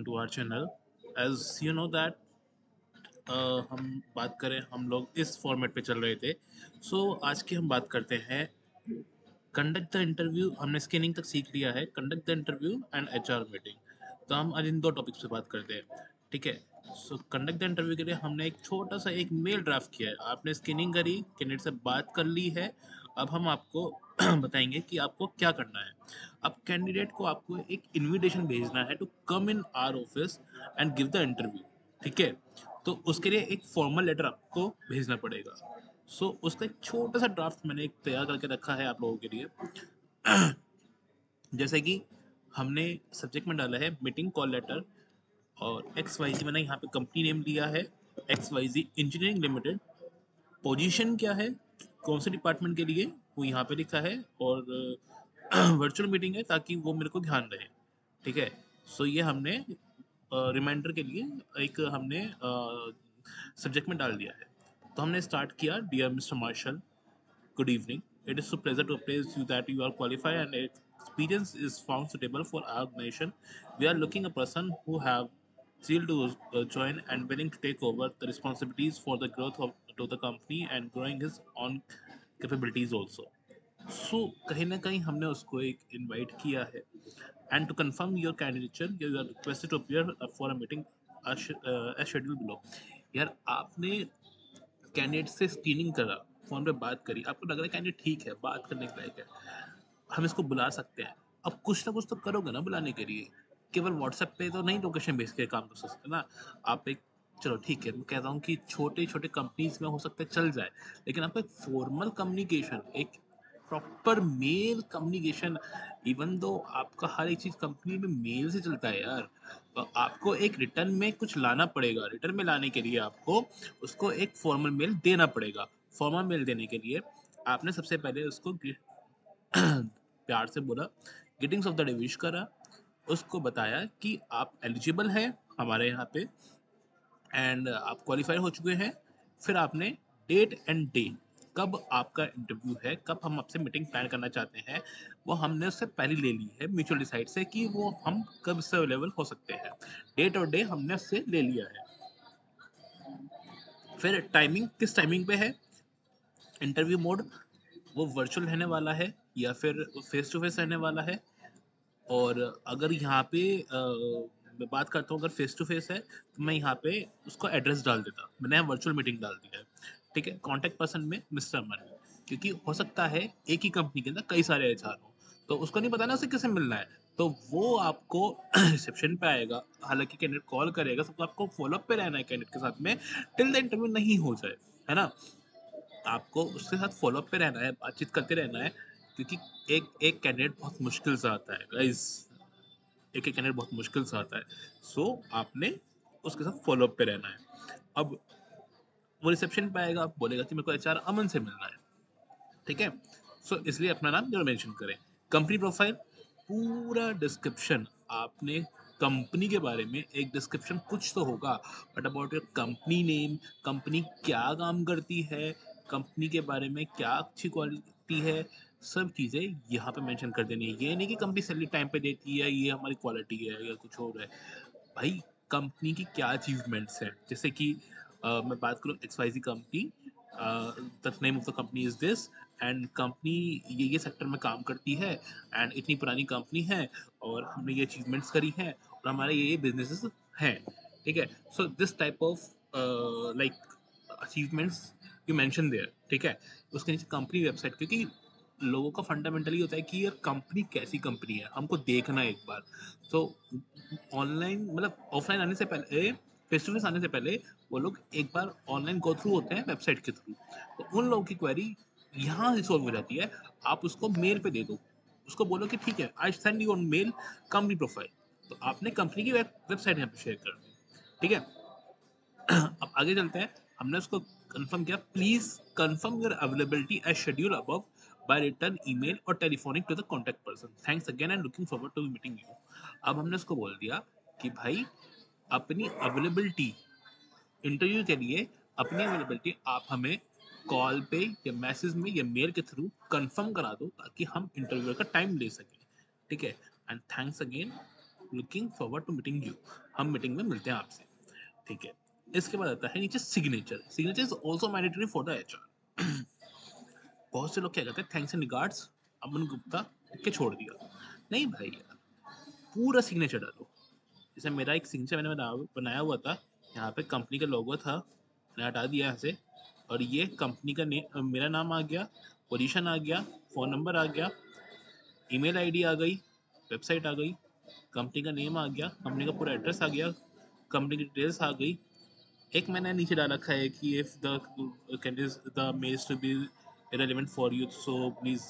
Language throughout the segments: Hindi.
welcome to our channel. As you know that हम बात करें, हम लोग इस फॉर्मेट पे चल रहे थे. आज की हम बात करते हैं कंडक्ट द इंटरव्यू. हमने स्कैनिंग तक सीख लिया है, conduct the interview and HR meeting. तो हम आज इन दो टॉपिक्स पे बात करते हैं. ठीक है. कंडक्ट द इंटरव्यू के लिए हमने एक छोटा सा एक मेल ड्राफ्ट किया है. आपने स्कैनिंग करी, कैंडिडेट से बात कर ली है. अब हम आपको बताएंगे कि आपको क्या करना है. अब कैंडिडेट को आपको एक इनविटेशन भेजना है to come in our office and give the interview. ठीक है. तो उसके लिए एक फॉर्मल लेटर आपको भेजना पड़ेगा. उसका एक छोटा सा ड्राफ्ट मैंने एक तैयार करके रखा है आप लोगों के लिए. जैसे कि हमने सब्जेक्ट में डाला है मीटिंग कॉल लेटर, और एक्स वाई जी मैंने यहाँ पे कंपनी नेम दिया है, एक्स वाई जी इंजीनियरिंग लिमिटेड. पोजीशन क्या है, कौन से डिपार्टमेंट के लिए, वो यहाँ पे लिखा है. और वर्चुअल मीटिंग है ताकि वो मेरे को ध्यान रहे. ठीक है. ये हमने रिमाइंडर के लिए एक हमने सब्जेक्ट में डाल दिया है. तो हमने स्टार्ट किया. Dear mister Marshall, good evening. It is a pleasure to appraise you that you are qualified and experience is found suitable for our organization. We are looking a person who have zeal to join and willing to take over the responsibilities for the growth of to the company and growing his own capabilities also. कहीं ना कहीं हमने उसको एक इनवाइट किया है. And to confirm your candidature you are requested to appear for a meeting as schedule below. यार, आपने कैंडिडेट से स्क्रीनिंग करा, फोन पे बात करी, आपको लग रहा है कैंडिडेट ठीक है, बात करने के लायक है, हम इसको बुला सकते हैं. अब कुछ ना कुछ तो करोगे ना बुलाने के लिए. केवल व्हाट्सएप पे तो नहीं लोकेशन भेज के काम कर सकते ना. आप एक, चलो ठीक है, मैं कहता हूँ कि छोटे छोटे कंपनीज में हो सकता है चल जाए, लेकिन आपको एक फॉर्मल कम्युनिकेशन, एक proper mail communication, even though आपका हर एक चीज कंपनी में मेल से चलता है यार, तो आपको एक रिटर्न में कुछ लाना पड़ेगा. रिटर्न में लाने के लिए आपको उसको एक फॉर्मल मेल देना पड़ेगा. फॉर्मल मेल देने के लिए आपने सबसे पहले उसको प्यार से बोला, greetings of the day wish करा, उसको बताया कि आप एलिजिबल हैं हमारे यहाँ पे एंड आप क्वालिफाई हो चुके हैं. फिर आपने डेट एंड डे, कब आपका इंटरव्यू है, कब हम आपसे मीटिंग प्लान करना चाहते हैं, वो हमने उससे पहले ले ली है म्यूचुअली साइड से कि वो हम कब से अवेलेबल हो सकते हैं. डेट और डे हमने उससे ले लिया है. फिर टाइमिंग, किस टाइमिंग पे है, इंटरव्यू मोड वो वर्चुअल रहने वाला है या फिर फेस टू फेस रहने वाला है. और अगर यहाँ पे मैं बात करता हूँ, अगर फेस टू फेस है तो मैं यहाँ पे उसको एड्रेस डाल देता, मैंने यहाँ वर्चुअल मीटिंग डाल दिया है. ठीक है. कॉन्टैक्ट पर्सन में मिस्टर अमन, क्योंकि हो सकता है एक ही कंपनी के अंदर कई सारे एचआर हो, तो उसको नहीं पता ना उसे किसे मिलना है, तो वो आपको रिसेप्शन पे आएगा. हालांकि कैंडिडेट कॉल करेगा, सबको आपको फॉलोअप पे रहना है कैंडिडेट के साथ में टिल द इंटरव्यू नहीं हो जाए, है ना. आपको उसके साथ फॉलोअप पे रहना है, बातचीत करते रहना है, क्योंकि एक एक कैंडिडेट बहुत मुश्किल से आता है गाइस. एक एक कैंडिडेट बहुत मुश्किल से आता है. आपने उसके साथ फॉलोअप पे रहना है. अब वो रिसेप्शन पे आएगा, बोलेगा कि मेरे को एचआर अमन से मिलना है. ठीक है. इसलिए अपना नाम जरूर मेंशन करें. कंपनी प्रोफाइल, पूरा डिस्क्रिप्शन, आपने कंपनी के बारे में एक डिस्क्रिप्शन कुछ तो होगा, but about your company name, company क्या काम करती है, कंपनी के बारे में क्या अच्छी क्वालिटी है, सब चीज़ें यहाँ पे मेंशन कर देनी है. ये नहीं कि कंपनी सैलरी टाइम पे देती है, ये हमारी क्वालिटी है या कुछ और है. भाई, कंपनी की क्या अचीवमेंट्स हैं, जैसे कि मैं बात करूँ X Y Z company, the name of the company is this, and company ये सेक्टर में काम करती है, एंड इतनी पुरानी कंपनी है, और हमने ये अचीवमेंट्स करी हैं, और हमारे ये बिजनेसेस हैं. ठीक है. This type of like achievements you mention there. ठीक है. उसके नीचे कंपनी वेबसाइट, क्योंकि लोगों का फंडामेंटली होता है कि यार कंपनी कैसी कंपनी है, हमको देखना है एक बार. तो ऑनलाइन मतलब ऑफलाइन आने से पहले, फेस टू फेस आने से पहले, वो लोग एक बार ऑनलाइन गो थ्रू होते हैं वेबसाइट के थ्रू. तो उन लोगों की क्वेरी यहाँ रिसॉल्व हो जाती है. आप उसको मेल पे दे दो, उसको बोलो कि ठीक है, I send you on mail company profile, तो आपने कंपनी की वेबसाइट यहाँ पे शेयर कर दी. ठीक है. अब आगे चलते हैं. हमने उसको कंफर्म किया, please confirm your availability as schedule above by written email or telephonic to the contact person. Thanks again and looking forward to meeting you. अब हमने उसको बोल दिया कि भाई, अपनी अवेलेबिलिटी इंटरव्यू के लिए, अपनी अवेलेबिलिटी आप हमें कॉल पे या मैसेज में या मेल के थ्रू कंफर्म करा दो, ताकि हम इंटरव्यू का टाइम ले सकें. ठीक है. And thanks again. Looking forward to meeting you, हम मीटिंग में मिलते हैं आपसे, ठीक है। इसके बाद आता है नीचे signature, signature is also mandatory for the HR. बहुत से लोग क्या कहते हैं, thanks and regards Aman Gupta के छोड़ दिया। नहीं भाई यार, पूरा सिग्नेचर डालो। जैसे मेरा एक सिग्नेचर मैंने बनाया हुआ था, यहाँ पे कंपनी का लोगो था, मैंने हटा दिया यहाँ से, और ये कंपनी का मेरा नाम आ गया, पोजीशन आ गया, फ़ोन नंबर आ गया, ईमेल आईडी आ गई, वेबसाइट आ गई, कंपनी का नेम आ गया, कंपनी का पूरा एड्रेस आ गया, कंपनी की डिटेल्स आ गई। एक मैंने नीचे डाल रखा है कि if the candidate the mails to be irrelevant for you, so please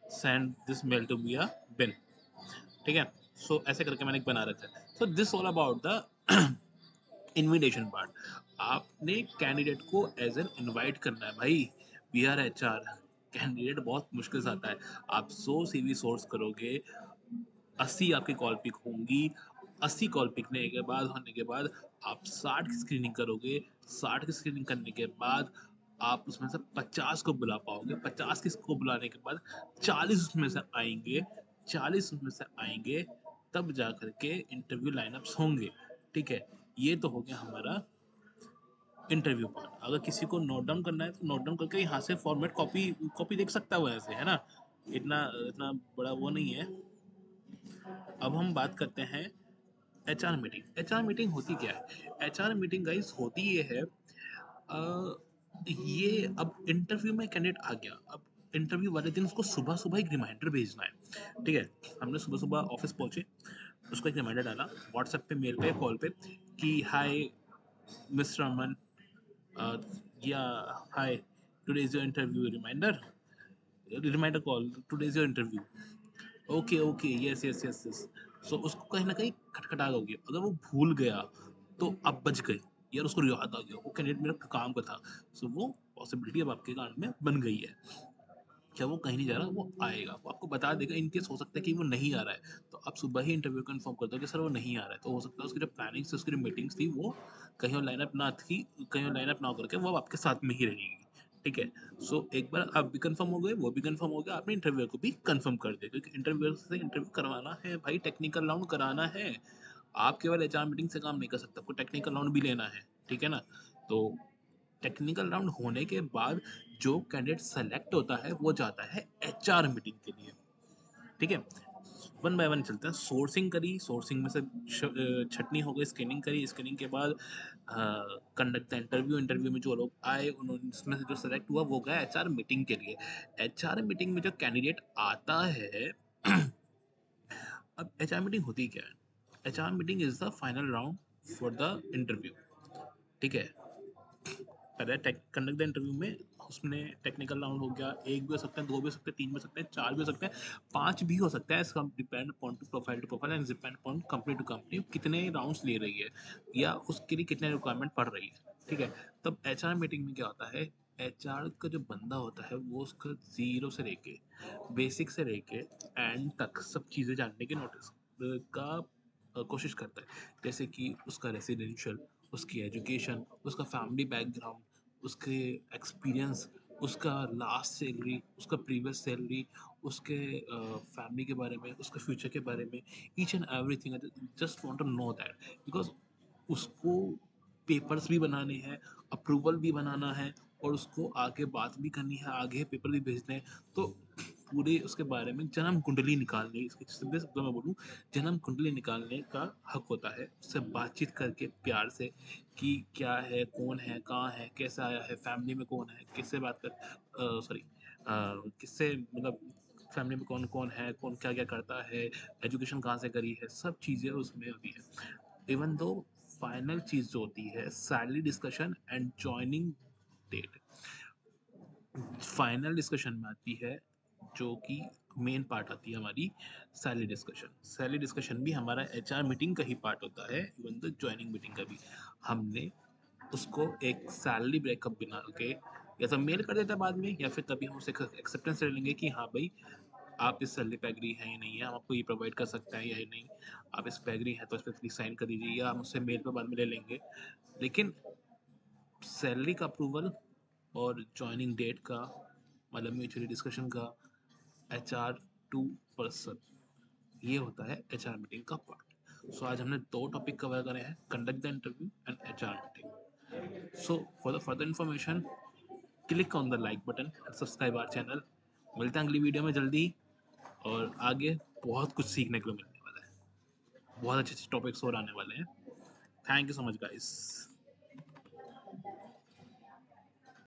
send this mail to me a bin, ठीक है। सो ऐसे करके मैंने एक बना रखा है। So this all about the invitation part. आपने कैंडिडेट को एज एन इनवाइट करना है भाई। वी आर एचआर, कैंडिडेट बहुत मुश्किल से आता है। आप 100 सीवी सोर्स करोगे, 80 आपकी कॉल पिक होंगी, 80 कॉल पिकने के बाद होने के बाद आप 60 की स्क्रीनिंग करोगे, 60 की स्क्रीनिंग करने के बाद आप उसमें से 50 को बुला पाओगे, 50 को बुलाने के बाद 40 उसमें से आएंगे, 40 उसमें से आएंगे, तब जा करके इंटरव्यू लाइनअप्स होंगे, ठीक है। ये तो हो गया हमारा इंटरव्यू पार्ट। अगर किसी को नोट डाउन करना है तो नोट डाउन करके यहाँ से फॉर्मेट कॉपी कॉपी देख सकता है वो, ऐसे है ना, इतना इतना बड़ा वो नहीं है। अब हम बात करते हैं एचआर मीटिंग। एचआर मीटिंग होती क्या है? एचआर मीटिंग गाइस होती ये है, ये अब इंटरव्यू में कैंडिडेट आ गया, अब इंटरव्यू वाले दिन उसको सुबह सुबह एक रिमाइंडर भेजना है, ठीक है। हमने सुबह सुबह ऑफिस पहुंचे, उसको एक रिमाइंडर डाला व्हाट्सएप पे, मेल पे, कॉल पे कि हाय mister Aman, yeah hi, today is your interview reminder, reminder call, today is your interview, okay okay, yes yes yes yes. So उसको कहीं ना कहीं खटखटा होगी, अगर वो भूल गया तो अब बच गए, यार उसको याद आ गया वो कैंडिडेट मेरा काम का था। सो वो पॉसिबिलिटी अब आपके कान में बन गई है, क्या वो कहीं नहीं जा रहा, वो आएगा, वो आपको बता देगा। इनकेस हो सकता है कि वो नहीं आ रहा है, तो आप सुबह ही इंटरव्यू कंफर्म कर दो कि सर वो नहीं आ रहा है, तो हो सकता है उसकी जो प्लानिंग थी, उसकी जो मीटिंग्स थी, वो कहीं लाइनअप ना थी, कहीं लाइनअप ना करके वो अब आपके साथ में ही रहेगी, ठीक है। सो एक बार आप भी कंफर्म हो गए, वो भी कंफर्म हो गया, आपने इंटरव्यू को भी कंफर्म कर दिया, क्योंकि इंटरव्यू से इंटरव्यू करवाना है भाई, टेक्निकल राउंड कराना है। आप केवल एचआर मीटिंग से काम नहीं कर सकते, आपको टेक्निकल राउंड भी लेना है, ठीक है ना। तो टेक्निकल राउंड होने के बाद जो कैंडिडेट सेलेक्ट होता है वो जाता है एचआर मीटिंग के लिए, ठीक है। वन बाय वन चलते हैं। सोर्सिंग करी, सोर्सिंग में से छटनी हो गई, स्कैनिंग करी, स्कैनिंग के बाद कंडक्ट द इंटरव्यू, इंटरव्यू में जो लोग आए उन्होंने उसमें से जो सेलेक्ट हुआ वो गया एचआर मीटिंग के लिए। एचआर मीटिंग में जो कैंडिडेट आता है अब एचआर मीटिंग होती क्या है? HR meeting is the final round for the interview, ठीक है। पहले कंडक्ट द इंटरव्यू में उसमें टेक्निकल राउंड हो गया, एक भी हो सकता है, दो भी हो सकते हैं, तीन भी हो सकते हैं, चार भी हो सकते हैं, पांच भी हो सकता है, depend upon to profile and depend upon company to company कितने राउंड्स ले रही है या उसके लिए कितने रिक्वायरमेंट पड़ रही है, ठीक है। तब एचआर मीटिंग में क्या होता है, एचआर का जो बंदा होता है वो उसका जीरो से लेके, बेसिक से लेके एंड तक सब चीज़ें जानने की नोटिस का कोशिश करता है। जैसे कि उसका रेसिडेंशियल, उसकी एजुकेशन, उसका फैमिली बैकग्राउंड, उसके एक्सपीरियंस, उसका लास्ट सैलरी, उसका प्रीवियस सैलरी, उसके फैमिली के बारे में, उसके फ्यूचर के बारे में, each and everything. Just want to know that, because उसको पेपर्स भी बनाने हैं, अप्रूवल भी बनाना है, और उसको आगे बात भी करनी है, आगे पेपर भी भेजने हैं। तो पूरे उसके बारे में जन्म कुंडली निकालने, इसके सीधे शब्दों में बोलूँ, जन्म कुंडली निकालने का हक होता है, उससे बातचीत करके प्यार से कि क्या है, कौन है, कहाँ है, कैसा आया है, फैमिली में कौन है, किससे बात कर, सॉरी, किससे, मतलब फैमिली में कौन कौन है, कौन क्या क्या करता है, एजुकेशन कहाँ से करी है, सब चीज़ें उसमें होती है। इवन दो फाइनल चीज़ जो होती है salary discussion and joining date, final discussion में आती है, जो कि मेन पार्ट आती है हमारी सैलरी डिस्कशन। सैलरी डिस्कशन भी हमारा एचआर मीटिंग का ही पार्ट होता है, इवन द ज्वाइनिंग मीटिंग का भी। हमने उसको एक सैलरी ब्रेकअप बना के या तो मेल कर देता है बाद में, या फिर तभी हम उसे एक्सेप्टेंस ले लेंगे कि हाँ भाई आप इस सैलरी पे एग्री हैं या नहीं है, हम आपको ये प्रोवाइड कर सकते हैं या नहीं, आप इस पे एग्री हैं तो इस पर प्लीज साइन कर दीजिए, या हम उससे मेल पे बाद में ले लेंगे। लेकिन सैलरी का अप्रूवल और ज्वाइनिंग डेट का, मतलब म्यूचुअली डिस्कशन का, एचआर टू पर्सन ये होता है एचआर मीटिंग का पार्ट। सो आज हमने 2 टॉपिक कवर करे हैं, conduct the interview and HR meeting. So for the further information click on the like button and subscribe our channel. मिलते हैं अगली वीडियो में जल्दी ही, और आगे बहुत कुछ सीखने को मिलने वाला है, बहुत अच्छे अच्छे टॉपिक्स और आने वाले हैं। Thank you so much guys.